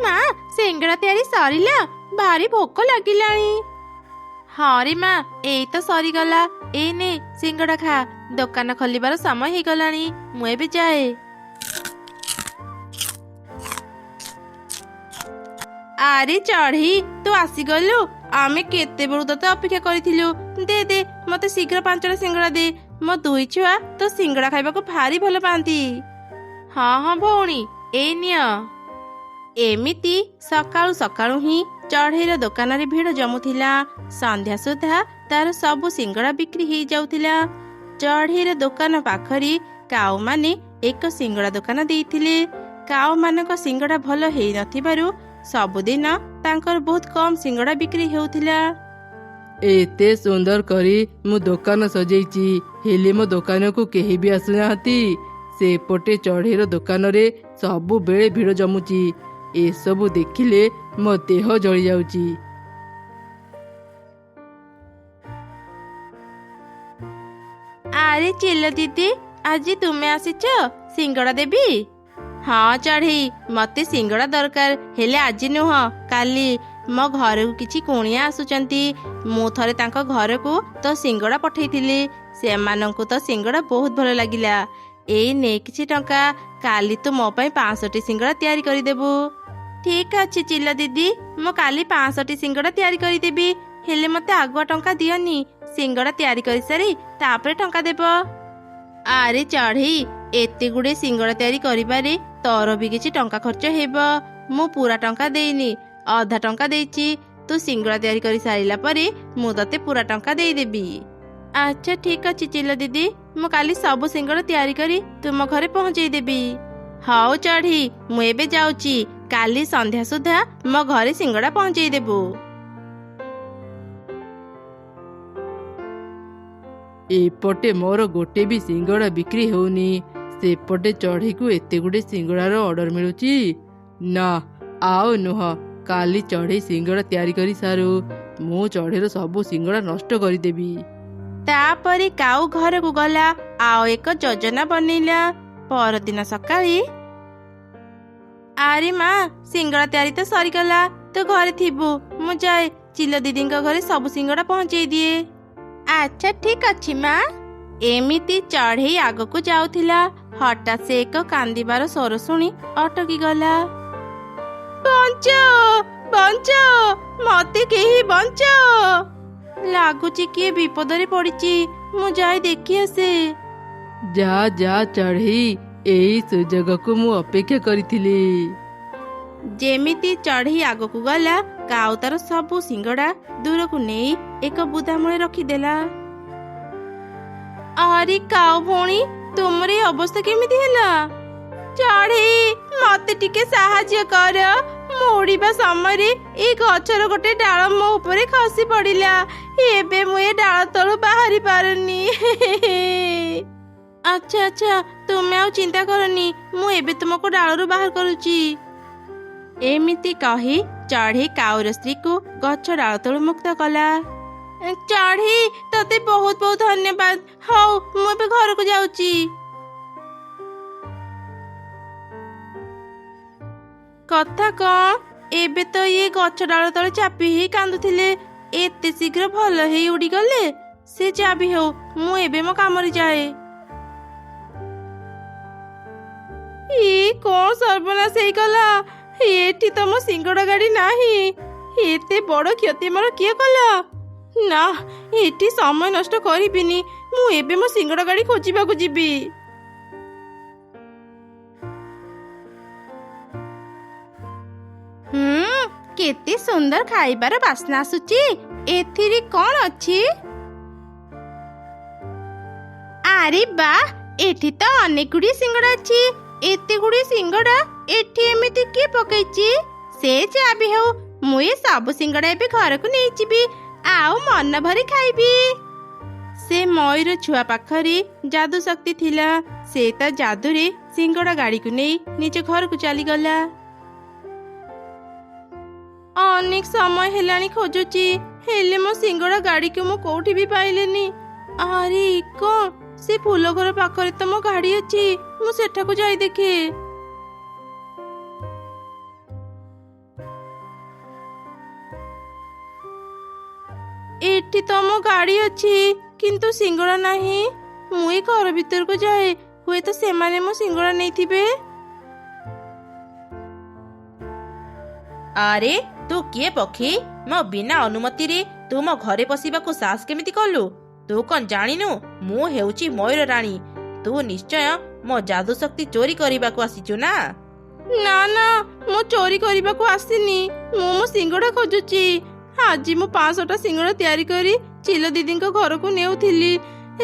ମା ସିଙ୍ଗଡ଼ା ତିଆରି ସରିଲା, ଭାରି ଭୋକ ଲାଗିଲାଣି। ହଁ ରେ ମା, ଏଇ ତ ସରିଗଲା। ଏଇ ନେ ସିଙ୍ଗଡ଼ା ଖା, ଦୋକାନ ଖୋଲିବାର ସମୟ ହେଇଗଲାଣି, ମୁଁ ଏବେ ଯାଏ। ଆରେ ଚଢ଼େଇ, ତୁ ଆସିଗଲୁ? ଆମେ କେତେବେଳୁ ତତେ ଅପେକ୍ଷା କରିଥିଲୁ। ଦେ ଦେ ମତେ ଶୀଘ୍ର 5ଟା ସିଙ୍ଗଡ଼ା ଦେ। ମୋ 2 ଛୁଆ ତ ସିଙ୍ଗଡ଼ା ଖାଇବାକୁ ଭାରି ଭଲ ପାଆନ୍ତି। ହଁ ହଁ ଭଉଣୀ, ଏଇ ନିଅ। ଏମିତି ସକାଳୁ ସକାଳୁ ହିଁ ଚଢ଼େଇର ଦୋକାନରେ ଭିଡ଼ ଜମୁଥିଲା। ସନ୍ଧ୍ୟା ସୁଦ୍ଧା ତାର ସବୁ ସିଙ୍ଗଡ଼ା ବିକ୍ରି ହେଇଯାଉଥିଲା। ଚଢ଼େଇର ଦୋକାନ ପାଖରେ କାଉମାନେ ଏକ ସିଙ୍ଗଡ଼ା ଦୋକାନ ଦେଇଥିଲେ। କାଉମାନଙ୍କ ସିଙ୍ଗଡ଼ା ଭଲ ହେଇନଥିବାରୁ ସବୁଦିନ ତାଙ୍କର ବହୁତ କମ୍ ସିଙ୍ଗଡ଼ା ବିକ୍ରି ହେଉଥିଲା। ଏତେ ସୁନ୍ଦର କରି ମୁଁ ଦୋକାନ ସଜେଇଛି, ହେଲେ ମୋ ଦୋକାନକୁ କେହି ବି ଆସୁନାହାନ୍ତି। ସେପଟେ ଚଢ଼େଇର ଦୋକାନରେ ସବୁବେଳେ ଭିଡ଼ ଜମୁଛି। ଏସବୁ ଦେଖିଲେ ମୋ ଦେହ ଜଳି ଯାଉଛି। ଆରେ ଚିଲ ଦିଦି, ଆଜି ତୁମେ ଆସିଛ? ସିଙ୍ଗଡ଼ା ଦେବି? ହଁ ଚଢ଼େଇ, ମତେ ସିଙ୍ଗଡ଼ା ଦରକାର, ହେଲେ ଆଜି ନୁହଁ, କାଲି। ମୋ ଘରକୁ କିଛି କୁଣିଆ ଆସୁଛନ୍ତି। ମୁଁ ଥରେ ତାଙ୍କ ଘରକୁ ତ ସିଙ୍ଗଡ଼ା ପଠେଇଥିଲି। ସେମାନଙ୍କୁ ତ ସିଙ୍ଗଡ଼ା ବହୁତ ଭଲ ଲାଗିଲା। ଏଇ ନେ କିଛି ଟଙ୍କା, କାଲି ତୁ ମୋ ପାଇଁ 500ଟି ସିଙ୍ଗଡ଼ା ତିଆରି କରିଦେବୁ। ଠିକ ଅଛି ଚିଲ ଦିଦି, ମୁଁ କାଲି 500ଟି ସିଙ୍ଗଡ଼ା ତିଆରି କରିଦେବି, ହେଲେ ମତେ ଆଗୁଆ ଟଙ୍କା ଦିଅନି। ସିଙ୍ଗଡ଼ା ତିଆରି କରିସାରି ତାପରେ ଟଙ୍କା ଦେବ। ଆରେ ଚଢ଼େଇ, ଏତେ ଗୁଡେ ସିଙ୍ଗଡ଼ା ତିଆରି କରିବାରେ ତୋର ବି କିଛି ଟଙ୍କା ଖର୍ଚ୍ଚ ହେବ। ମୁଁ ପୁରା ଟଙ୍କା ଦେଇନି, ଅଧା ଟଙ୍କା ଦେଇଛି। ତୁ ସିଙ୍ଗଡ଼ା ତିଆରି କରି ସାରିଲା ପରେ ମୁଁ ତତେ ପୁରା ଟଙ୍କା ଦେଇଦେବି। ଆଚ୍ଛା ଠିକ ଅଛି ଚିଲ ଦିଦି, ମୁଁ କାଲି ସବୁ ସିଙ୍ଗଡ଼ା ତିଆରି କରି ତୁମ ଘରେ ପହଞ୍ଚେଇ ଦେବି। ହଉ ଚଢ଼େଇ, ମୁଁ ଏବେ ଯାଉଛି। କାଲି ସନ୍ଧ୍ୟା ସୁଦ୍ଧା ମୋ ଘରେ ସିଙ୍ଗଡ଼ା ପହଞ୍ଚେଇ ଦେବୁ। ଏପଟେ ମୋର ଗୋଟେ ବି ସିଙ୍ଗଡ଼ା ବିକ୍ରି ହେଉନି। ସେପଟେ ଚଢ଼େଇକୁ ଏତେ ଗୁଡ଼େ ସିଙ୍ଗଡ଼ାର ଅର୍ଡର ମିଳୁଛି। ନା, ଆଉ ନୁହଁ, କାଲି ଚଢ଼େଇ ସିଙ୍ଗଡ଼ା ତିଆରି କରି ସାରୁ, ମୁଁ ଚଢ଼େଇର ସବୁ ସିଙ୍ଗଡ଼ା ନଷ୍ଟ କରିଦେବି। ତାପରେ କାଉ ଘରକୁ ଗଲା, ଆଉ ଏକ ଯୋଜନା ବନେଇଲା। ପରଦିନ ସକାଳେ, ଆରେ ମା, ସିଙ୍ଗଡ଼ା ତିଆରି ତ ସରିଗଲା, ତୁ ଘରେ ଥିବୁ। ମୁଁ ଯାଏ ଚିଲ ଦିଦିଙ୍କ ଘରେ ସବୁ ସିଙ୍ଗଡ଼ା ପହଞ୍ଚେଇ ଦିଏ। ଆଚ୍ଛା ଠିକ ଅଛି ମା। ଏମିତି ଚଢ଼େଇ ଆଗକୁ ଯାଉଥିଲା, ହଠାତ୍ ସେ ଏକ କାନ୍ଦିବାର ସ୍ୱର ଶୁଣି ଅଟକି ଗଲା। ବଞ୍ଚାଅ, ବଞ୍ଚାଅ, ମତେ କେହି ବଞ୍ଚାଅ। ଲାଗୁଛି କିଏ ବିପଦରେ ପଡ଼ିଛି, ମୁଁ ଯାଇ ଦେଖି ଆସେ। ଯା ଯା ଚଢ଼େଇ, ଏଇ ସୁଯୋଗକୁ ମୁଁ ଅପେକ୍ଷା କରିଥିଲି। ଯେମିତି ଚଢ଼େଇ ଆଗକୁ ଗଲା, କାଉ ତାର ସବୁ ସିଙ୍ଗଡ଼ା ଦୂରକୁ ନେଇ ଏକ ବୁଦା ମୂଳେ ରଖିଦେଲା। ଆରେ କାଉ ଭଉଣୀ, ତୁମର ଏ ଅବସ୍ଥା କେମିତି ହେଲା? ଚଢ଼େଇ, ମତେ ଟିକେ ସାହାଯ୍ୟ କର। ମୁଁ ଉଡ଼ିବା ସମୟରେ ଏଇ ଗଛର ଗୋଟେ ଡାଳ ମୋ ଉପରେ ଖସି ପଡ଼ିଲା। ଏବେ ମୁଁ ଏ ଡାଳ ତଳୁ ବାହାରି ପାରୁନି। ଆଚ୍ଛା ଆଚ୍ଛା, ତୁମେ ଆଉ ଚିନ୍ତା କରନି, ମୁଁ ଏବେ ତୁମକୁ ଡାଳରୁ ବାହାର କରୁଛି। ଏମିତି କହି ଚଢ଼େଇ କାଉର ସ୍ତ୍ରୀକୁ ଗଛ ଡାଳ ତଳୁ ମୁକ୍ତ କଲା। ଚଢ଼େଇ, ତତେ ବହୁତ ବହୁତ ଧନ୍ୟବାଦ। ହଉ, ମୁଁ ଏବେ ଘରକୁ ଯାଉଛି। କଥା କଣ, ଏବେ ତ ଇଏ ଗଛ ଡାଳ ତଳେ ଚାପି ହେଇ କାନ୍ଦୁଥିଲେ, ଏତେ ଶୀଘ୍ର ଭଲ ହେଇ ଉଡ଼ିଗଲେ। ସେ ଯାହା ବି ହଉ, ମୁଁ ଏବେ ମୋ କାମରେ ଯାଏ। କଣ ସର୍ବନାଶ ହେଇଗଲା। ଏଠି ତ ମୋ ସିଙ୍ଗଡ଼ା ଗାଡ଼ି ନାହିଁ। ଏତେ ବଡ଼ କ୍ଷତି ମୋର କିଏ କଲା? ନା, ଏଠି ସମୟ ନଷ୍ଟ କରିବିନି। ମୁଁ ଏବେ ମୋ ସିଙ୍ଗଡ଼ା ଗାଡ଼ି ଖୋଜିବାକୁ ଯିବି। କେତେ ସୁନ୍ଦର ଖାଇବାର ବାସ୍ନା ଆସୁଛି। ଏଥିରେ କଣ ଅଛି? ଆରେ ବା, ଏଠି ତ ଅନେକ ଗୁଡ଼ିଏ ସିଙ୍ଗଡ଼ା ଅଛି। ଏତେ ଗୁଡ଼ିଏ ସିଙ୍ଗଡ଼ା ଏଠି ଏମିତି କିଏ ପକେଇଛି? ସେ ଯାହା ବି ହଉ, ମୁଁ ଏ ସବୁ ସିଙ୍ଗଡ଼ା ଏବେ ଘରକୁ ନେଇଯିବି, ଆଉ ମନ ଭରି ଖାଇବି। ସେ ମୟୂର ଛୁଆ ପାଖରେ ଯାଦୁ ଶକ୍ତି ଥିଲା। ସେ ତା ଯାଦୁରେ ସିଙ୍ଗଡ଼ା ଗାଡ଼ିକୁ ନେଇ ନିଜ ଘରକୁ ଚାଲିଗଲା। ଅନେକ ସମୟ ହେଲାଣି ଖୋଜୁଛି, ହେଲେ ମୋ ସିଙ୍ଗଡ଼ା ଗାଡ଼ିକୁ ମୁଁ କୋଉଠି ବି ପାଇଲିନି। ଆରେ କଣ, ସେ ଫୁଲ ଘର ପାଖରେ ତ ମୋ ଗାଡ଼ି ଅଛି। ମୁଁ ସେଠାକୁ ଯାଇ ଦେଖେ। ଏଠି ତ ମୋ ଗାଡି ଅଛି କିନ୍ତୁ ସିଙ୍ଗଡ଼ା ନାହିଁ। ମୁଁ ଏ ଘର ଭିତରକୁ ଯାଏ, ହୁଏତ ସେମାନେ ମୋ ସିଙ୍ଗଡ଼ା ନେଇଥିବେ। ଆରେ ତୁ କିଏ ପକ୍ଷୀ? ମୋ ବିନା ଅନୁମତିରେ ତୁ ମୋ ଘରେ ପଶିବାକୁ ସାହସ କେମିତି କଲୁ? ତୁ କଣ ଜାଣିନୁ ମୁଁ ହେଉଛି ମୟୂର ରାଣୀ? ତୁ ନିଶ୍ଚୟ ମୋ ଯାଦୁ ଶକ୍ତି ଚୋରି କରିବାକୁ ଆସିଛୁ ନା? ନା ନା, ମୁଁ ଚୋରି କରିବାକୁ ଆସିନି। ମୁଁ ମୋ ସିଙ୍ଗଡ଼ା ଖୋଜୁଛି। ଆଜି ମୁଁ 500ଟା ସିଙ୍ଗଡ଼ା ତିଆରି କରି ଚିଲ ଦିଦିଙ୍କ ଘରକୁ ନେଉଥିଲି।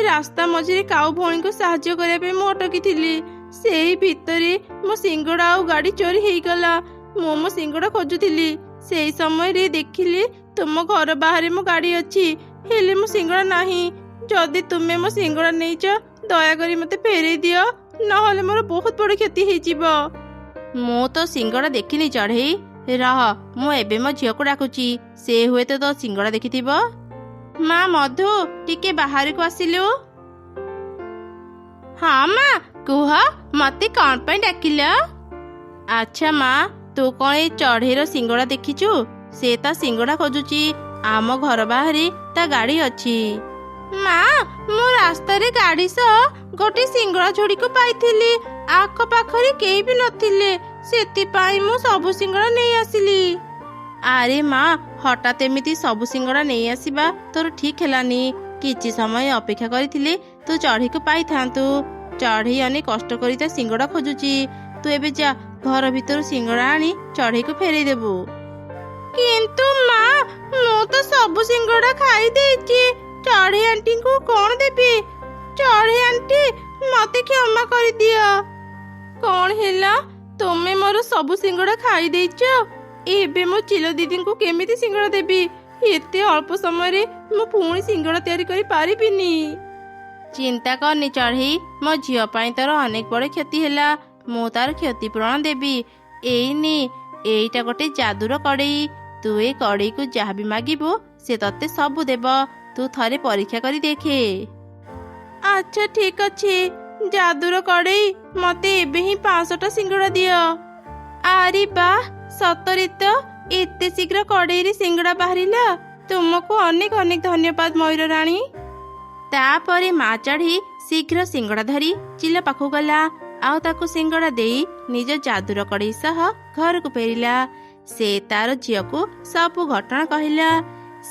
ରାସ୍ତା ମଝିରେ କାଉ ଭଉଣୀଙ୍କୁ ସାହାଯ୍ୟ କରିବା ପାଇଁ ମୁଁ ଅଟକିଥିଲି। ସେଇ ଭିତରେ ମୋ ସିଙ୍ଗଡ଼ା ଆଉ ଗାଡ଼ି ଚୋରି ହେଇଗଲା। ମୁଁ ମୋ ସିଙ୍ଗଡ଼ା ଖୋଜୁଥିଲି, ସେଇ ସମୟରେ ଦେଖିଲି ତୁମ ଘର ବାହାରେ ମୋ ଗାଡ଼ି ଅଛି, ହେଲେ ମୋ ସିଙ୍ଗଡ଼ା ନାହିଁ। ଯଦି ତୁମେ ମୋ ସିଙ୍ଗଡ଼ା ନେଇଛ, ଦୟାକରି ମୋତେ ଫେରେଇ ଦିଅ, ନହେଲେ ମୋର ବହୁତ ବଡ଼ କ୍ଷତି ହେଇଯିବ। ମୁଁ ତ ସିଙ୍ଗଡ଼ା ଦେଖିନି ଚଢ଼େଇ। ରହ, ମୁଁ ଏବେ ମୋ ଝିଅକୁ ଡାକୁଛି, ସେ ହୁଏତ ତ ସିଙ୍ଗଡ଼ା ଦେଖିଥିବ। ମା ମଧୁ, ଟିକେ ବାହାରକୁ ଆସିଲୁ। ହଁ ମା, କୁହ, ମତେ କଣ ପାଇଁ ଡାକିଲ? ଆଚ୍ଛା ମା, ତୁ କଣ ଏଇ ଚଢ଼େଇର ସିଙ୍ଗଡ଼ା ଦେଖିଛୁ? ସେ ତା ସିଙ୍ଗଡ଼ା ଖୋଜୁଛି। ଆମ ଘର ବାହାରେ ତା ଗାଡ଼ି ଅଛି। ମା, ମୁଁ ରାସ୍ତାରେ ଗାଡ଼ି ସହ ଗୋଟେ ସିଙ୍ଗଡ଼ା ଝୋଡ଼ିକୁ ପାଇଥିଲି। ଆଖପାଖରେ କେହି ବି ନଥିଲେ, ସେଥିପାଇଁ ମୁଁ ସବୁ ସିଙ୍ଗଡ଼ା ନେଇ ଆସିଲି। ଆରେ ମା, ହଠାତ୍ ଏମିତି ସବୁ ସିଙ୍ଗଡ଼ା ନେଇ ଆସିବା ତୋର ଠିକ୍ ହେଲାନି। କିଛି ସମୟ ଅପେକ୍ଷା କରିଥିଲେ ତୁ ଚଢ଼େଇକୁ ପାଇଥାନ୍ତୁ। ଚଢ଼େଇ ଅନେକ କଷ୍ଟ କରି ତା ସିଙ୍ଗଡ଼ା ଖୋଜୁଛି। ତୁ ଏବେ ଯା, ଘର ଭିତରୁ ସିଙ୍ଗଡ଼ା ଆଣି ଚଢ଼େଇକୁ ଫେରେଇ ଦେବୁ। କିନ୍ତୁ ମା, ମୁଁ ତ ସବୁ ସିଙ୍ଗଡ଼ା ଖାଇ ଦେଇଛି। ଚଢ଼େଇ ଆଣ୍ଟିଙ୍କୁ କଣ ଦେବି? ଚଢ଼େଇ ଆଣ୍ଟି, ମତେ କ୍ଷମା କରିଦିଅ। କଣ ହେଲା? ତୁମେ ମୋର ସବୁ ସିଙ୍ଗଡ଼ା ଖାଇ ଦେଇଛ। ଏବେ ମୁଁ ଚିଲ ଦିଦିଙ୍କୁ କେମିତି ସିଙ୍ଗଡ଼ା ଦେବି? ଏତେ ଅଳ୍ପ ସମୟରେ ମୁଁ ପୁଣି ସିଙ୍ଗଡ଼ା ତିଆରି କରି ପାରିବିନି। ଚିନ୍ତା କରନି ଚଢ଼େଇ, ମୋ ଝିଅ ପାଇଁ ତୋର ଅନେକ ବଡ଼ କ୍ଷତି ହେଲା। ମୁଁ ତାର କ୍ଷତିପୂରଣ ଦେବି। ଏଇଟା ଗୋଟେ ଯାଦୁର କଡ଼େଇ। ତୁ ଏ କଡ଼େଇକୁ ଯାହା ବି ମାଗିବୁ ସେ ତତେ ସବୁ ଦେବ। ତୁ ଥରେ ପରୀକ୍ଷା କରି ଦେଖେ। ଆଚ୍ଛା ଠିକ୍ ଅଛି, ଯାଦୁର କଡ଼େଇ, ମତେ ଏବେ ହିଁ 500ଟା ସିଙ୍ଗଡ଼ା ଦିଅ। ଆରେ ବା, ସତରେ ତ ଏତେ ଶୀଘ୍ର କଡ଼େଇରେ ସିଙ୍ଗଡ଼ା ବାହାରିଲା। ତୁମକୁ ଅନେକ ଅନେକ ଧନ୍ୟବାଦ ମୟୂର ରାଣୀ। ତାପରେ ମା ଚଢ଼େଇ ଶୀଘ୍ର ସିଙ୍ଗଡ଼ା ଧରି ଚିଲ ପାଖକୁ ଗଲା, ଆଉ ତାକୁ ସିଙ୍ଗଡ଼ା ଦେଇ ନିଜ ଯାଦୁର କଡ଼େଇ ସହ ଘରକୁ ଫେରିଲା। ସେ ତାର ଝିଅକୁ ସବୁ ଘଟଣା କହିଲା।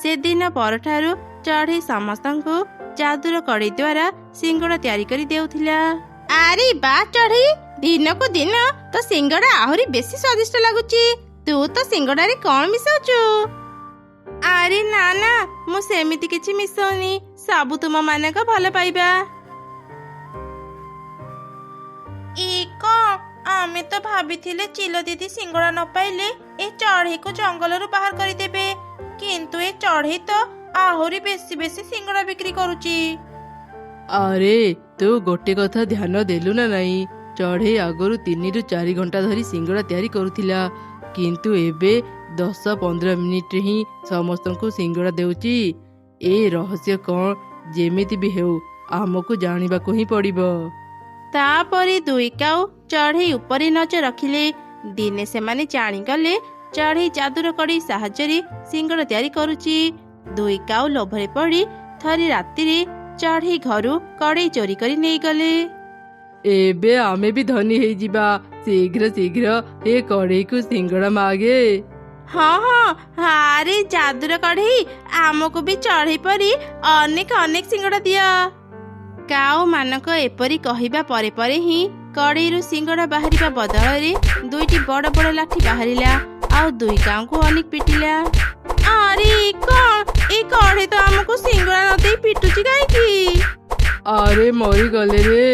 ସେଦିନ ପରଠାରୁ ଚଢ଼େଇ ସମସ୍ତଙ୍କୁ ଯାଦୁର କଡ଼େଇ ଦ୍ୱାରା ସିଙ୍ଗଡ଼ା ତିଆରି କରି ଦେଉଥିଲା। ଆରେ ବା ଚଢ଼େଇ, ଦିନକୁ ଦିନ ତ ସିଙ୍ଗଡ଼ା ଆହୁରି ବେଶୀ ସ୍ୱାଦିଷ୍ଟ ଲାଗୁଛି। ତୁ ତ ସିଙ୍ଗଡ଼ାରେ କଣ ମିଶାଉଛୁ? ଆରେ ନା ନା, ମୁଁ ସେମିତି କିଛି ମିଶାଉନି। ସବୁ ତୁମ ମାନଙ୍କ ଭଲ ପାଇବା। ଆମେ ତ ଭାବିଥିଲେ ଚିଲ ଦିଦି ସିଙ୍ଗଡ଼ା ନ ପାଇଲେ ଏ ଚଢ଼େଇକୁ ଜଙ୍ଗଲରୁ ବାହାର କରିଦେବେ, କିନ୍ତୁ ଏ ଚଢ଼େଇ ତ ଆହୁରି ବେଶୀ ବେଶୀ ସିଙ୍ଗଡ଼ା ବିକ୍ରି କରୁଛି। ଆରେ ତୁ ଗୋଟେ କଥା ଧ୍ୟାନ ଦେଲୁ ନା ନାଇଁ? ଚଢ଼େଇ ଆଗରୁ 3 ରୁ 4 ଘଣ୍ଟା ଧରି ସିଙ୍ଗଡ଼ା ତିଆରି କରୁଥିଲା, କିନ୍ତୁ ଏବେ 10-15 ମିନିଟରେ ହିଁ ସମସ୍ତଙ୍କୁ ସିଙ୍ଗଡ଼ା ଦେଉଛି। ଏ ରହସ୍ୟ କ'ଣ? ଯେମିତି ବି ହେଉ ଆମକୁ ଜାଣିବାକୁ ହିଁ ପଡ଼ିବ। ତାପରେ 2 କାଉ ଚଢ଼େଇ ଉପରେ ନଜର ରଖିଲେ। ଦିନେ ସେମାନେ ଜାଣିଗଲେ ଚଢ଼େଇ ଯାଦୁର କଡ଼େଇ ସାହାଯ୍ୟରେ ସିଙ୍ଗଡ଼ା ତିଆରି କରୁଛି। 2 କାଉ ଲୋଭରେ ପଡ଼ି ଥରେ ରାତିରେ ଚଢ଼େଇ ଘରୁ କଡ଼େଇ ଚୋରି କରି ନେଇଗଲେ। ଏବେ ଆମେ ବି ଧନୀ ହେଇଯିବା। ଶୀଘ୍ର ଶୀଘ୍ର ଏ କଡ଼େଇକୁ ସିଙ୍ଗଡ଼ା ମାଗେ। ହଁ, ଆରେ ଯାଦୁର କଢ଼େଇ, ଆମକୁ ବି ଚଢ଼େଇ ପରି ଅନେକ ଅନେକ ସିଙ୍ଗଡ଼ା ଦିଅ। କାଉ ମାନଙ୍କ ଏପରି କହିବା ପରେ ପରେ ହିଁ କଡ଼େଇରୁ ସିଙ୍ଗଡ଼ା ବାହାରିବା ବଦଳରେ 2ଟି ବଡ଼ ବଡ଼ ଲାଠି ବାହାରିଲା, ଆଉ 2 କାଉଙ୍କୁ ଅନେକ ପିଟିଲା। ଆରେ କଣ, ଏ କଢ଼େଇ ତ ଆମକୁ ସିଙ୍ଗଡ଼ା ନ ଦେଇ ପିଟୁଛି କାହିଁକି? ଆରେ ମରିଗଲେ ରେ,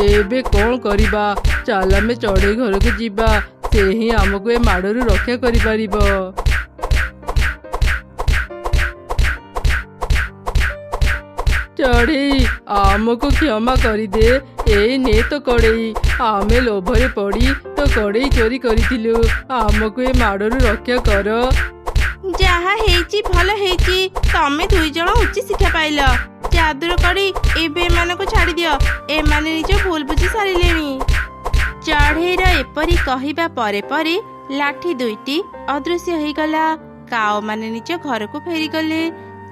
ଏବେ କ'ଣ କରିବା? ଚାଲ ଆମେ ଚଢ଼େଇ ଘରକୁ ଯିବା, ସେ ହିଁ ଆମକୁ ଏ ମାଡ଼ରୁ ରକ୍ଷା କରିପାରିବ। ଚଢ଼େଇ, ଆମକୁ କ୍ଷମା କରିଦେ। ଏଇ ନେ ତ କଡ଼େଇ। ଆମେ ଲୋଭରେ ପଡ଼ି ତ କଡ଼େଇ ଚୋରି କରିଥିଲୁ। ଆମକୁ ଏ ମାଡ଼ରୁ ରକ୍ଷା କର। ଯାହା ହେଇଛି ଭଲ ହେଇଛି, ତମେ 2 ଜଣ ଉଚିତ ଶିକ୍ଷା ପାଇଲ। ଯାଦୁର କଡ଼େଇ, ଏବେ ଏମାନଙ୍କୁ ଛାଡ଼ି ଦିଅ। ଏମାନେ ନିଜ ଭୁଲ ବୁଝି ସାରିଲେଣି। ଚଢ଼େଇର ଏପରି କହିବା ପରେ ପରେ ଲାଠି 2ଟି ଅଦୃଶ୍ୟ ହେଇଗଲା। କାଉମାନେ ନିଜ ଘରକୁ ଫେରିଗଲେ।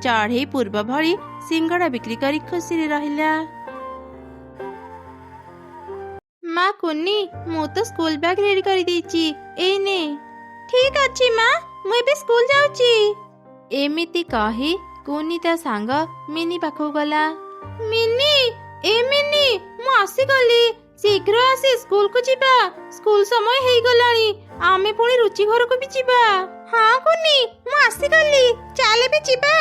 ଚଢ଼େଇ ପୂର୍ବ ଭଳି ସିଙ୍ଗଡ଼ା ବିକ୍ରି କରି ଖୁସିରେ ରହିଲା। ମା କୁନି, ମୁଁ ତ ସ୍କୁଲ ବ୍ୟାଗ୍ ରେଡି କରିଦେଇଛି, ଏଇ ନେ। ଠିକ୍ ଅଛି ମା, ମୁଁ ଏବେ ସ୍କୁଲ ଯାଉଛି। ଏମିତି କହି କୁନି ତା ସାଙ୍ଗ ମିନି ପାଖକୁ ଗଲା। ମିନି, ଏ ମିନି, ମୁଁ ଆସିଗଲି। ଶୀଘ୍ର ଆସି ସ୍କୁଲକୁ ଯିବା, ସ୍କୁଲ ସମୟ ହେଇଗଲାଣି। ଆମେ ପୁଣି ରୁଚି ଘରକୁ ବି ଯିବା। ହଁ କୁନି, ମୁଁ ଆସିଗଲି, ଚାଲେ ବି ଯିବା।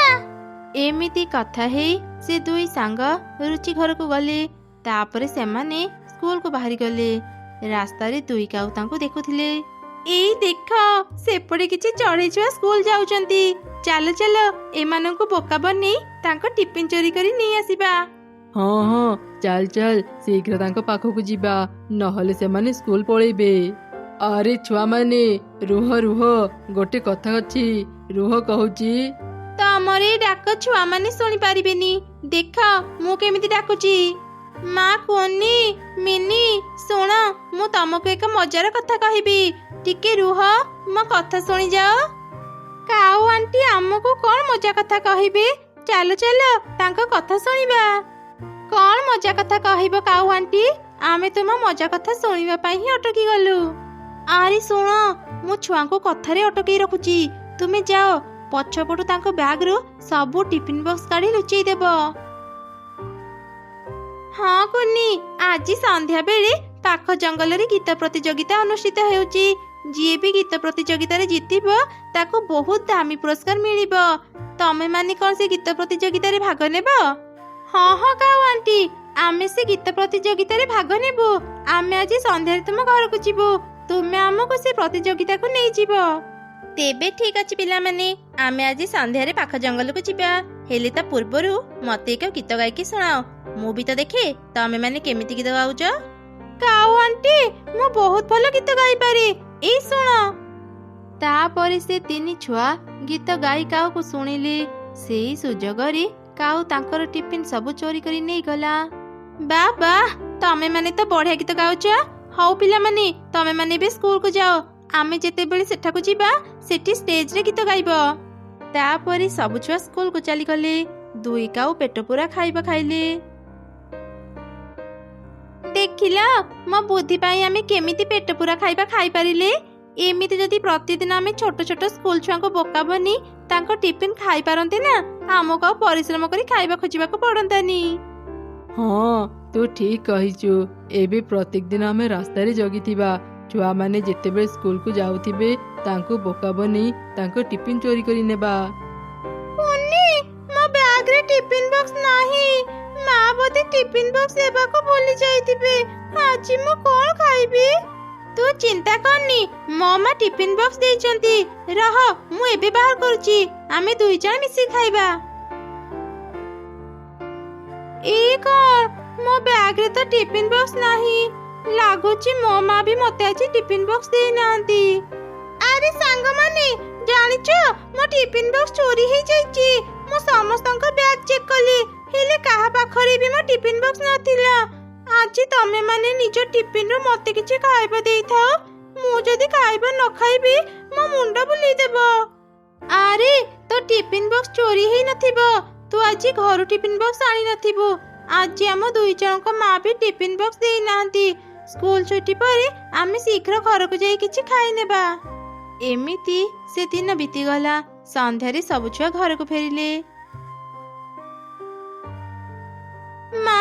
ଏମିତି କଥା ହେଇ ସେ ଦୁଇ ସାଙ୍ଗ ରୁଚି ଘରକୁ ଗଲେ। ତାପରେ ସେମାନେ ସ୍କୁଲକୁ ବାହାରି ଗଲେ। ରାସ୍ତାରେ ଦୁଇ କାଉ ତାଙ୍କୁ ଦେଖୁଥିଲେ। ଏଇ ଦେଖ, ସେପଟେ କିଛି ଚଢ଼େଇ ଛୁଆ ସ୍କୁଲ ଯାଉଛନ୍ତି। ଚାଲ ଚାଲ, ଏମାନଙ୍କୁ ବୋକା ବନେଇ ତାଙ୍କ ଟିଫିନ ଚୋରି କରି ନେଇ ଆସିବା। ହଁ ହଁ, ଚାଲ ଚାଲ, ଶୀଘ୍ର ତାଙ୍କ ପାଖକୁ ଯିବା, ନହେଲେ ସେମାନେ ସ୍କୁଲ ପଳେଇବେ। ଆରେ ଛୁଆମାନେ, ରୁହ ରୁହ, ଗୋଟେ କଥା ଅଛି, ରୁହ କହୁଛି। ତମର ଏଇ ଡାକ ଛୁଆମାନେ ଶୁଣିପାରିବେନି। ଦେଖ ମୁଁ କେମିତି ଡାକୁଛି। ମା କୁନି, ମିନି, ଶୁଣ, ମୁଁ ତମକୁ ଏକ ମଜାର କଥା କହିବି। ଟିକେ ରୁହ, ମୋ କଥା ଶୁଣିଯାଅ। କାଉ ଆଣ୍ଟି ଆମକୁ କଣ ମଜା କଥା କହିବେ? ଚାଲ ଚାଲ, ତାଙ୍କ କଥା ଶୁଣିବା। କଣ ମଜା କଥା କହିବ କାଉ ଆଣ୍ଟି? ଆମେ ତୁମ ମଜା କଥା ଶୁଣିବା ପାଇଁ ହିଁ ଅଟକି ଗଲୁ। ଆରେ ଶୁଣ, ମୁଁ ଛୁଆଙ୍କୁ କଥାରେ ଅଟକେଇ ରଖୁଛି। ତୁମେ ଯାଅ, ପଛପଟୁ ତାଙ୍କ ବ୍ୟାଗରୁ ସବୁ ଟିଫିନ ବକ୍ସ କାଢି ଲୁଚେଇ ଦେବ। ହଁ କୁନି, ଆଜି ସନ୍ଧ୍ୟା ବେଳେ ପାଖ ଜଙ୍ଗଲରେ ଗୀତ ପ୍ରତିଯୋଗିତା ଅନୁଷ୍ଠିତ ହେଉଛି। ଯିଏ ବି ଗୀତ ପ୍ରତିଯୋଗିତାରେ ଜିତିବ ତାକୁ ବହୁତ ଦାମୀ ପୁରସ୍କାର ମିଳିବ। ତମେ ମାନେ କଣ ସେ ଗୀତ ପ୍ରତିଯୋଗିତାରେ ଭାଗ ନେବ? ହଁ ହଁ କାଉ ଆଣ୍ଟି, ଆମେ ସେ ଗୀତ ପ୍ରତିଯୋଗିତାରେ ଭାଗ ନେବୁ। ଆମେ ଆଜି ସନ୍ଧ୍ୟାରେ ତୁମ ଘରକୁ ଯିବୁ। ତୁମେ ଆମକୁ ସେ ପ୍ରତିଯୋଗିତାକୁ ନେଇଯିବ। ତେବେ ଠିକ୍ ଅଛି ପିଲାମାନେ, ଆମେ ଆଜି ସନ୍ଧ୍ୟାରେ ପାଖ ଜଙ୍ଗଲକୁ ଯିବା। ହେଲେ ତା ପୂର୍ବରୁ ମତେ ଏକ ଗୀତ ଗାଇକି ଶୁଣାଅ। ମୁଁ ବି ତ ଦେଖେ ତମେ ମାନେ କେମିତି ଗୀତ ଗାଉଛ। କାଉ ଆଣ୍ଟି, ମୁଁ ବହୁତ ଭଲ ଗୀତ ଗାଇପାରେ, ଏଇ ଶୁଣ। ତାପରେ ସେ ତିନି ଛୁଆ ଗୀତ ଗାଇ କାଉକୁ ଶୁଣିଲେ। ସେଇ ସୁଯୋଗରେ କାଉ ତାଙ୍କର ଟିଫିନ ସବୁ ଚୋରି କରି ନେଇଗଲା। ବା ବା, ତମେ ମାନେ ତ ବଢିଆ ଗୀତ ଗାଉଛ। ହଉ ପିଲାମାନେ, ତମେ ମାନେ ଏବେ ସ୍କୁଲକୁ ଯାଅ। ଆମେ ଯେତେବେଳେ ସେଠାକୁ ଯିବା, ସେଠି ଷ୍ଟେଜରେ ଗୀତ ଗାଇବ। ତାପରେ ସବୁ ଛୁଆ ସ୍କୁଲକୁ ଚାଲିଗଲେ। ଦୁଇ କାଉ ପେଟ ପୂରା ଖାଇବା ଖାଇଲେ। ଦେଖିଲ, ମୋ ବୁଦ୍ଧି ପାଇଁ ଆମେ କେମିତି ପେଟ ପୂରା ଖାଇବା ଖାଇପାରିଲେ। ଏମିତି ଯଦି ପ୍ରତିଦିନ ଆମେ ଛୋଟ ଛୋଟ ସ୍କୁଲ ଛୁଆଙ୍କୁ ବୋକା ବନି ତାଙ୍କ ଟିଫିନ ଖାଇପାରନ୍ତେ ନା, ଆମକୁ ଆଉ ପରିଶ୍ରମ କରି ଖାଇବା ଖୋଜିବାକୁ ପଡନ୍ତାନି। ହଁ, ତୁ ଠିକ୍ କହିଛୁ। ଏବେ ପ୍ରତ୍ୟେକ ଦିନ ଆମେ ରାସ୍ତାରେ ଜଗିଥିବା। ଛୁଆମାନେ ଯେତେବେଳେ ସ୍କୁଲକୁ ଯାଉଥିବେ ତାଙ୍କୁ ବୋକା ବନେଇ ତାଙ୍କ ଟିଫିନ ଚୋରି କରି ନେବା। କୁନି, ମୋ ବ୍ୟାଗରେ ଟିଫିନ ବକ୍ସ ନାହିଁ। ମା ବୋଧେ ଟିଫିନ ବକ୍ସ ଦେବାକୁ ଭୁଲି ଯାଇଥିବେ। ଆଜି ମୁଁ କଣ ଖାଇବି? ତୁ ଚିନ୍ତା କରନି, ମୋ ମା ଟିଫିନ ବକ୍ସ ଦେଇଛନ୍ତି। ରହ, ମୁଁ ଏବେ ବାହାର କରୁଛି, ଆମେ ଦୁଇ ଜଣ ମିଶିକି ଖାଇବା। ଏଇ କଣ, ମୋ ବ୍ୟାଗରେ ତ ଟିଫିନ ବକ୍ସ ନାହିଁ। ଲାଗୁଛି ମୋ ମା ବି ମତେ ଆଜି ଟିଫିନ ବକ୍ସ ଦେଇନାହାନ୍ତି। ଆରେ ସାଙ୍ଗମାନେ, ଜାଣିଛ ମୋ ଟିଫିନ ବକ୍ସ ଚୋରି ହେଇଯାଇଛି। ମୁଁ ସମସ୍ତଙ୍କ ବ୍ୟାଗ ଚେକ୍ କଲି, ହେଲେ କାହା ପାଖରେ ବି ମୋ ଟିଫିନ ବକ୍ସ ନଥିଲା। ଆଜି ତମେ ମାନେ ନିଜ ଟିଫିନରୁ ମତେ କିଛି ଖାଇବା ଦେଇଥାଅ। ମୁଁ ଯଦି ଖାଇବା ନ ଖାଇବି ମୋ ମୁଣ୍ଡ ବୁଲେଇଦେବ। ଆରେ, ତୋ ଟିଫିନ ବକ୍ସ ଚୋରି ହେଇନଥିବ। ତୁ ଆଜି ଘରୁ ଟିଫିନ ବକ୍ସ ଆଣି ନଥିବୁ। ଆଜି ଆମ ଦୁଇ ଜଣଙ୍କ ମା ବି ଟିଫିନ ବକ୍ସ ଦେଇନାହାନ୍ତି। ସ୍କୁଲ ଛୁଟି ପରେ ଆମେ ଶୀଘ୍ର ଘରକୁ ଯାଇ କିଛି ଖାଇନେବା। ଏମିତି ସେ ଦିନ ବିତିଗଲା। ସନ୍ଧ୍ୟାରେ ସବୁ ଛୁଆ ଘରକୁ ଫେରିଲେ। ମା,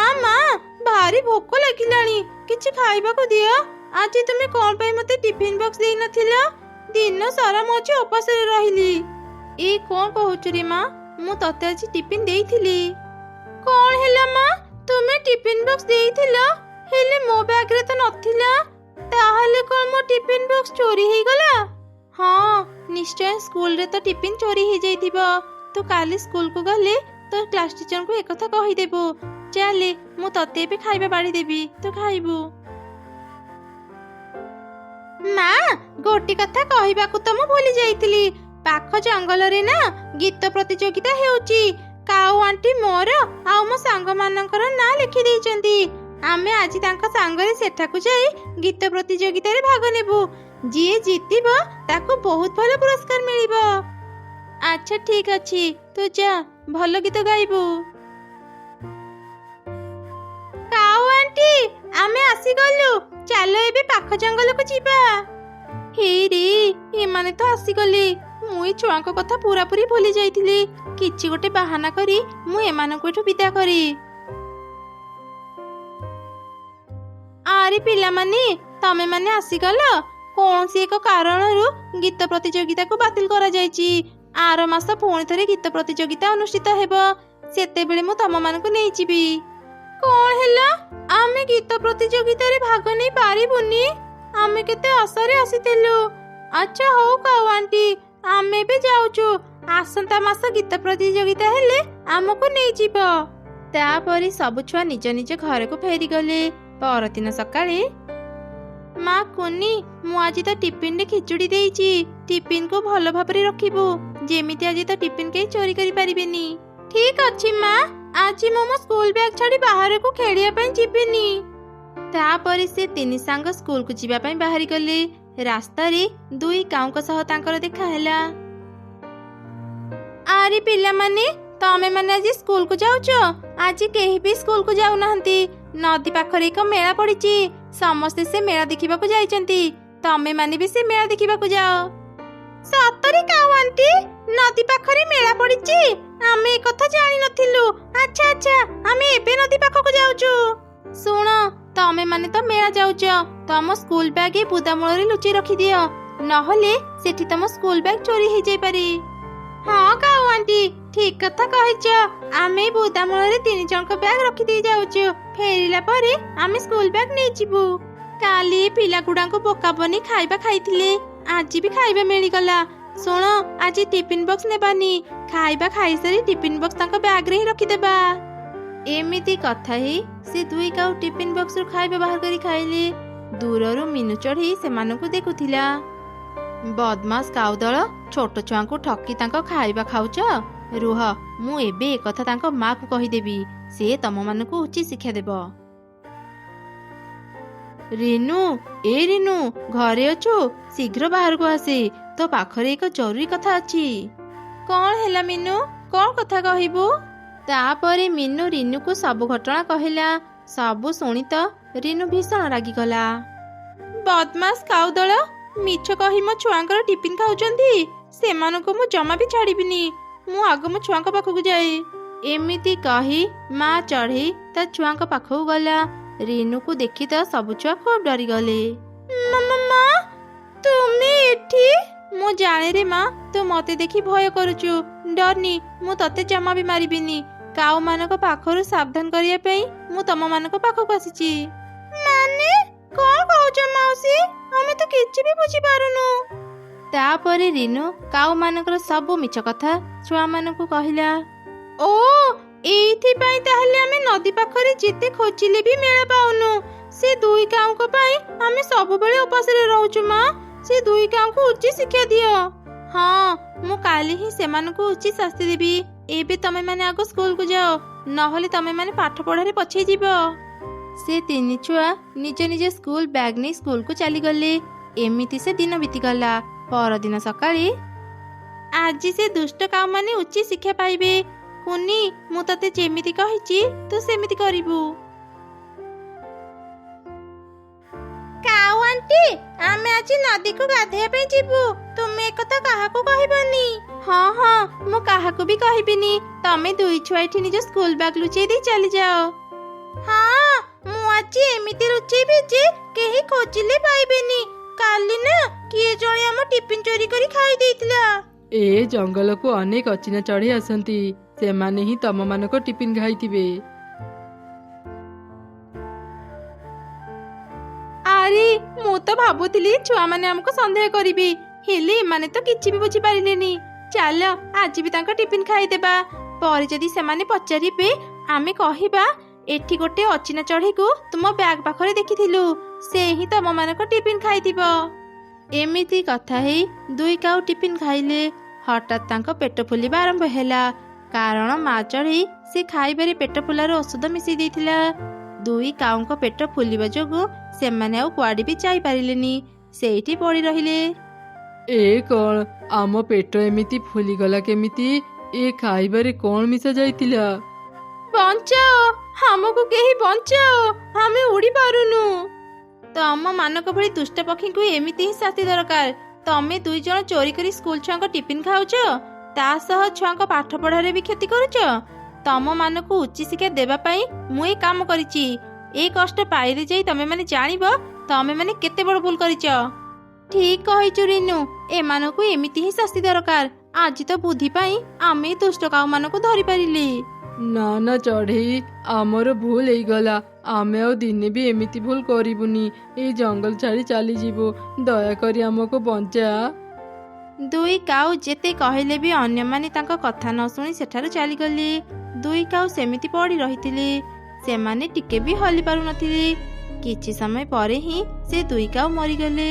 ଭାରି ଭୋକ ଲାଗିଲାଣି, କିଛି ଖାଇବାକୁ ଦିଅ। ଆଜି ତୁମେ କଣ ପାଇଁ ମତେ ଟିଫିନ ବକ୍ସ ଦେଇନଥିଲ? ଦିନ ସାରା ମୁଁ ଆଜି ଉପାସରେ ରହିଲି। ଏଇ କଣ କହୁଛୁ ରେ ମା? ମୁଁ ତତେ ଆଜି ଟିଫିନ ଦେଇଥିଲି। କଣ ହେଲା ମା? ତୁମେ ଟିଫିନ ବକ୍ସ ଦେଇଥିଲ, ହେଲେ ମୋ ବ୍ୟାଗରେ ତ ନଥିଲା। ତାହେଲେ କଣ ମୋ ଟିଫିନ ବକ୍ସ ଚୋରି ହେଇଗଲା? ହଁ, ନିଶ୍ଚୟ ସ୍କୁଲରେ ତ ଟିଫିନ ଚୋରି ହେଇଯାଇଥିବ। ତୁ କାଲି ସ୍କୁଲକୁ ଗଲେ ତୋ କ୍ଲାସ ଟିଚରଙ୍କୁ ଏକଥା କହିଦେବୁ। ଚାଲେ, ମୁଁ ତତେ ଏବେ ଖାଇବା ବାଢି ଦେବି, ତୁ ଖାଇବୁ। ମା, ଗୋଟେ କଥା କହିବାକୁ ତ ମୁଁ ଭୁଲି ଯାଇଥିଲି। ପାଖ ଜଙ୍ଗଲରେ ନା ଗୀତ ପ୍ରତିଯୋଗିତା ହେଉଛି। କାଉ ଆଣ୍ଟି ମୋର ଆଉ ମୋ ସାଙ୍ଗମାନଙ୍କର ନାଁ ଲେଖି ଦେଇଛନ୍ତି। ଆମେ ଆଜି ତାଙ୍କ ସାଙ୍ଗରେ ସେଠାକୁ ଯାଇ ଗୀତ ପ୍ରତିଯୋଗିତାରେ ଭାଗ ନେବୁ। ଯିଏ ଜିତିବ ତାକୁ ବହୁତ ଭଲ ପୁରସ୍କାର ମିଳିବ। ଆଚ୍ଛା ଠିକ ଅଛି, ତୁ ଯା, ଭଲ ଗୀତ ଗାଇବୁ। କାଉ ଆଣ୍ଟି, ଆମେ ଆସିଗଲୁ, ଚାଲ ଏବେ ପାଖ ଜଙ୍ଗଲକୁ ଯିବା। ହେଇରେ, ଏମାନେ ତ ଆସିଗଲେ। ମୁଁ ଏ ଛୁଆଙ୍କ କଥା ପୁରାପୁରି ଭୁଲି ଯାଇଥିଲି। କିଛି ଗୋଟେ ବାହାନା କରି ମୁଁ ଏମାନଙ୍କୁ ଏଠୁ ବିଦା କରି। ଆରେ ପିଲାମାନେ, ତମେ ମାନେ ଆସିଗଲ। କୌଣସି ଏକ କାରଣରୁ ଗୀତ ପ୍ରତିଯୋଗିତାକୁ ବାତିଲ କରାଯାଇଛି। ଆର ମାସ ପୁଣି ଥରେ ଗୀତ ପ୍ରତିଯୋଗିତା ଅନୁଷ୍ଠିତ ହେବ। ସେତେବେଳେ ମୁଁ ତମମାନଙ୍କୁ ନେଇଯିବି। କଣ ହେଲା? ଆମେ ଗୀତ ପ୍ରତିଯୋଗିତାରେ ଭାଗ ନେଇ ପାରିବୁନି? ଆମେ କେତେ ଆଶାରେ ଆସିଥିଲୁ। ଆଚ୍ଛା ହଉ କାଉ ଆଣ୍ଟି, ଆମେ ବି ଯାଉଛୁ। ଆସନ୍ତା ମାସ ଗୀତ ପ୍ରତିଯୋଗିତା ହେଲେ ଆମକୁ ନେଇଯିବ। ତାପରେ ସବୁ ଛୁଆ ନିଜ ନିଜ ଘରକୁ ଫେରିଗଲେ। ପରଦିନ ସକାଳେ, ମା କୁନି, ମୁଁ ଆଜି ତ ଟିଫିନରେ ଖିଚୁଡ଼ି ଦେଇଛି। ଟିଫିନକୁ ଭଲ ଭାବରେ ରଖିବୁ, ଯେମିତି ଆଜି ତ ଟିଫିନ କେହି ଚୋରି କରିପାରିବେନି। ଠିକ ଅଛି ମା, ଆଜି ମୁଁ ମୋ ସ୍କୁଲ ବ୍ୟାଗ ଛାଡି ବାହାରକୁ ଖେଳିବା ପାଇଁ ଯିବିନି। ତାପରେ ସେ ତିନି ସାଙ୍ଗ ସ୍କୁଲକୁ ଯିବା ପାଇଁ ବାହାରି ଗଲେ। ରାସ୍ତାରେ ଦୁଇ କାଉଙ୍କ ସହ ତାଙ୍କର ଦେଖା ହେଲା। ଆରେ ପିଲାମାନେ, ତମେ ମାନେ ଆଜି ସ୍କୁଲକୁ ଯାଉଛ? ଆଜି କେହି ବି ସ୍କୁଲକୁ ଯାଉନାହାନ୍ତି। ନଦୀ ପାଖରେ ଏକ ମେଳା ପଡିଛି। ସମସ୍ତେ ସେ ମେଳା ଦେଖିବାକୁ ଯାଇଛନ୍ତି। ତମେ ମାନେ ବି ସେ ମେଳା ଦେଖିବାକୁ ଯାଅ। ସତରେ କାଉ ଆଣ୍ଟି, ନଦୀ ପାଖରେ ମେଳା ପଡିଛି? ଆମେ ଏ କଥା ଜାଣିନଥିଲୁ। ଆଚ୍ଛା ଆଚ୍ଛା, ଆମେ ଏବେ ନଦୀ ପାଖକୁ ଯାଉଛୁ। ଶୁଣ, ତମେ ମାନେ ତ ମେଳା ଯାଉଛ, ତମ ସ୍କୁଲ ବ୍ୟାଗ ଏ ବୁଦା ମୂଳରେ ଲୁଚେଇ ରଖିଦିଅ, ନହେଲେ ସେଠି ତମ ସ୍କୁଲ ବ୍ୟାଗ ଚୋରି ହେଇଯାଇପାରେ। ହଁ କାଉ ଆଣ୍ଟି, ଠିକ କଥା କହିଛ। ଆମେ ବୁଦା ମୂଳରେ 3 ଜଣଙ୍କ ବ୍ୟାଗ ରଖିଦେଇ ଯାଉଛୁ। ଫେରିଲା ପରେ ଆମେ ସ୍କୁଲ ବ୍ୟାଗ ନେଇଯିବୁ। କାଲି ପିଲାଗୁଡାଙ୍କୁ ବୋକା ବନି ଖାଇବା ଖାଇଥିଲେ, ଆଜି ବି ଖାଇବା ମିଳିଗଲା। ଶୁଣ, ଆଜି ଟିଫିନ ବକ୍ସ ନେବାନି। ଖାଇବା ଖାଇସାରି ଟିଫିନ ବକ୍ସ ତାଙ୍କ ବ୍ୟାଗରେ ହିଁ ରଖିଦେବା। ଏମିତି କଥା ହେଇ ସେ ଦୁଇ କାଉ ଟିଫିନ ବକ୍ସରୁ ଖାଇବା ବାହାର କରି ଖାଇଲେ। ଦୂରରୁ ମିନୁ ଚଢ଼ି ସେମାନଙ୍କୁ ଦେଖୁଥିଲା। ବଦମାସ କାଉ ଦଳ, ଛୋଟ ଛୁଆଙ୍କୁ ଠକି ତାଙ୍କ ଖାଇବା ଖାଉଛ? ରୁହ, ମୁଁ ଏବେ ଏକଥା ତାଙ୍କ ମାକୁ କହିଦେବି। ସେ ତମମାନଙ୍କୁ ଉଚିତ ଶିକ୍ଷା ଦେବ। ରିନୁ, ଏ ରିନୁ, ଘରେ ଅଛୁ? ଶୀଘ୍ର ବାହାରକୁ ଆସେ, ତୋ ପାଖରେ ଏକ ଜରୁରୀ କଥା ଅଛି। କଣ ହେଲା ମିନୁ, କଣ କଥା କହିବୁ? ତାପରେ ମିନୁ ରିନୁକୁ ସବୁ ଘଟଣା କହିଲା। ସବୁ ଶୁଣି ତ ରିନୁ ଭୀଷଣ ରାଗିଗଲା। ବଦମାସ କାଉ ଦଳ, ମିଛ କହି ମୋ ଛୁଆଙ୍କର ଟିଫିନ ଖାଉଛନ୍ତି। ସେମାନଙ୍କୁ ମୁଁ ଜମା ବି ଛାଡ଼ିବିନି। ମୁଁ ଆଗ ମୋ ଛୁଆଙ୍କ ପାଖକୁ ଯାଏ। ଏମିତି କହି ମା ଚଢ଼େଇ ତା ଛୁଆଙ୍କ ପାଖକୁ ଗଲା। ରିନୁକୁ ଦେଖି ତ ସବୁ ଛୁଆ ଖୁବ ଡରିଗଲେ। ମା, ତୁମେ ଏଠି? ମୁଁ ଜାଣେ ରେ ମା, ତୁ ମତେ ଦେଖି ଭୟ କରୁଛୁ। ଡରନି, ମୁଁ ତତେ ଜମା ବି ମାରିବିନି। କାଉ ମାନଙ୍କ ପାଖରୁ ସାବଧାନ କରିବା ପାଇଁ ମୁଁ ତମ ମାନଙ୍କ ପାଖକୁ ଆସିଛି। ମାନେ କଣ କହୁଛ ମାଉସୀ? ଆମେ ତ କିଛି ବି ବୁଝିପାରୁନୁ। ତାପରେ ରିନୁ କାଉ ମାନଙ୍କର ସବୁ ମିଛ କଥା ଛୁଆ ମାନଙ୍କୁ କହିଲା। ଓ, ଏଇଥିପାଇଁ ତାହେଲେ ଆମେ ନଦୀ ପାଖରେ ଯେତେ ଖୋଜିଲେ ବି ମେଳା ପାଉନୁ। ସେ ଦୁଇ କାଉଙ୍କ ପାଇଁ ଆମେ ସବୁବେଳେ ଉପାସରେ ରହୁଛୁ। ମା, ସେ ଦୁଇ କାଉଙ୍କୁ ଉଚିତ ଶିକ୍ଷା ଦିଅ। ହଁ, ମୁଁ କାଲି ହିଁ ସେମାନଙ୍କୁ ଉଚିତ ଶାସ୍ତି ଦେବି। ଏବେ ତମେ ମାନେ ଆଗ ସ୍କୁଲକୁ ଯାଅ, ନହେଲେ ତମେ ମାନେ ପାଠ ପଢାରେ ପଛେଇ ଯିବ। ସେ ତିନି ଛୁଆ ନିଜ ନିଜ ସ୍କୁଲ ବ୍ୟାଗ ନେଇ ସ୍କୁଲକୁ ଚାଲିଗଲେ। ଏମିତି ସେ ଦିନ ବିତିଗଲା। ପରଦିନ ସକାଳେ, ଆଜି ସେ ଦୁଷ୍ଟ କାଉ ମାନେ ଉଚିତ ଶିକ୍ଷା ପାଇବେ। କୁନି, ମୁଁ ତତେ ଯେମିତି କହିଛି ତୁ ସେମିତି କରିବୁ। କାଉ ଆଣ୍ଟି, ଆମେ ଆଜି ନଦୀକୁ ଗାଧେଇବା ପାଇଁ ଯିବୁ। ତୁମେ ଏକଥା କାହାକୁ କହିବନି। ହଁ ହଁ, ମୁଁ କାହାକୁ ବି କହିବିନି। ତମେ ଦୁଇ ଛୁଆ ଏଠି ନିଜ ସ୍କୁଲ ବ୍ୟାଗ ଲୁଚେଇ ଦେଇ ଚାଲିଯାଅ। ହଁ, ମୁଁ ଆଜି ଏମିତି ଲୁଚେଇବି ଯେ କେହି ଖୋଜିଲେ ପାଇବେନି। କାଲି ନା କିଏ ଜଣେ ଆମ ଟିଫିନ ଚୋରି କରି ଖାଇ ଦେଇଥିଲା। ଏ ଜଙ୍ଗଲକୁ ଅନେକ ଅଚିହ୍ନା ଚଢ଼େଇ ଆସନ୍ତି। ସେମାନେ ହିଁ ତମମାନଙ୍କ ଟିଫିନ ଖାଇଥିବେ। ଆରେ, ମୁଁ ତ ଭାବୁଥିଲି ଛୁଆମାନେ ଆମକୁ ସନ୍ଦେହ କରିବେ, ହେଲେ ଏମାନେ ତ କିଛି ବି ବୁଝିପାରିଲେନି। ଚାଲ ଆଜି ବି ତାଙ୍କ ଟିଫିନ ଖାଇଦେବା। ପରେ ଯଦି ସେମାନେ ପଚାରିବେ, ଆମେ କହିବା ଏଠି ଗୋଟେ ଅଚିହ୍ନା ଚଢ଼େଇକୁ ତୁମ ବ୍ୟାଗ ପାଖରେ ଦେଖିଥିଲୁ। ସେ ହିଁ ତମମାନଙ୍କ ଟିଫିନ ଖାଇଥିବ। ଏମିତି କଥା ହେଇ ଦୁଇ କାଉ ଟିଫିନ ଖାଇଲେ। ହଠାତ୍ ତାଙ୍କ ପେଟ ଫୁଲିବା ଆରମ୍ଭ ହେଲା। କାରଣ ମା ଚଢ଼େଇ ସେ ଖାଇବାରେ ପେଟ ଫୁଲାର ଔଷଧ ମିଶେଇ ଦେଇଥିଲା। ଦୁଇ କାଉଙ୍କ ପେଟ ଫୁଲିବା ଯୋଗୁଁ ସେମାନେ ଆଉ କୁଆଡେ ବି ଯାଇପାରିଲେନି। ସେଇଠି ପଡି ରହିଲେ। ଏ କ'ଣ ଆମ ପେଟ ଏମିତି ଫୁଲିଗଲା କେମିତି? ଏ ଖାଇବାରେ କ'ଣ ମିଶା ଯାଇଥିଲା? ବଞ୍ଚାଅ, ଆମକୁ କେହି ବଞ୍ଚାଅ, ଆମେ ଉଡ଼ି ପାରୁନୁ। ତମ ମାନଙ୍କ ଭଳି ଦୁଷ୍ଟ ପକ୍ଷୀଙ୍କୁ ଏମିତି ହିଁ ଶାସ୍ତି ଦରକାର। ତମେ 2 ଜଣ ଚୋରି କରି ସ୍କୁଲ ଛୁଆଙ୍କ ଟିଫିନ ଖାଉଛ, ତା ସହ ଛୁଆଙ୍କ ପାଠ ପଢାରେ ବି କ୍ଷତି କରୁଛ। ତମ ମାନଙ୍କୁ ଉଚ୍ଚ ଶିକ୍ଷା ଦେବା ପାଇଁ ମୁଁ ଏ କାମ କରିଛି। ଏ କଷ୍ଟ ପାଇଲେ ଯାଇ ତମେ ମାନେ ଜାଣିବ ତମେ ମାନେ କେତେ ବଡ଼ ଭୁଲ କରିଛ। ଠିକ କହିଛୁ ରିନୁ, ଏମାନଙ୍କୁ ଏମିତି ହିଁ ଶାସ୍ତି ଦରକାର। ଆଜି ତ ବୁଦ୍ଧି ପାଇଁ ଆମେ ଦୁଷ୍ଟ କାଉ ମାନଙ୍କୁ ଧରି ପାରିଲି। ନା ନା ଚଢ଼େଇ, ଆମର ଭୁଲ ହେଇଗଲା। ଆମେ ଆଉ ଦିନେ ବି ଏମିତି ଭୁଲ କରିବୁନି। ଏଇ ଜଙ୍ଗଲ ଛାଡ଼ି ଚାଲିଯିବୁ। ଦୟାକରି ଆମକୁ ବଞ୍ଚା। 2 କାଉ ଯେତେ କହିଲେ ବି ଅନ୍ୟମାନେ ତାଙ୍କ କଥା ନ ଶୁଣି ସେଠାରୁ ଚାଲିଗଲେ। 2 କାଉ ସେମିତି ପଡ଼ି ରହିଥିଲେ। ସେମାନେ ଟିକେ ବି ହଲି ପାରୁନଥିଲେ। କିଛି ସମୟ ପରେ ହିଁ ସେ 2 କାଉ ମରିଗଲେ।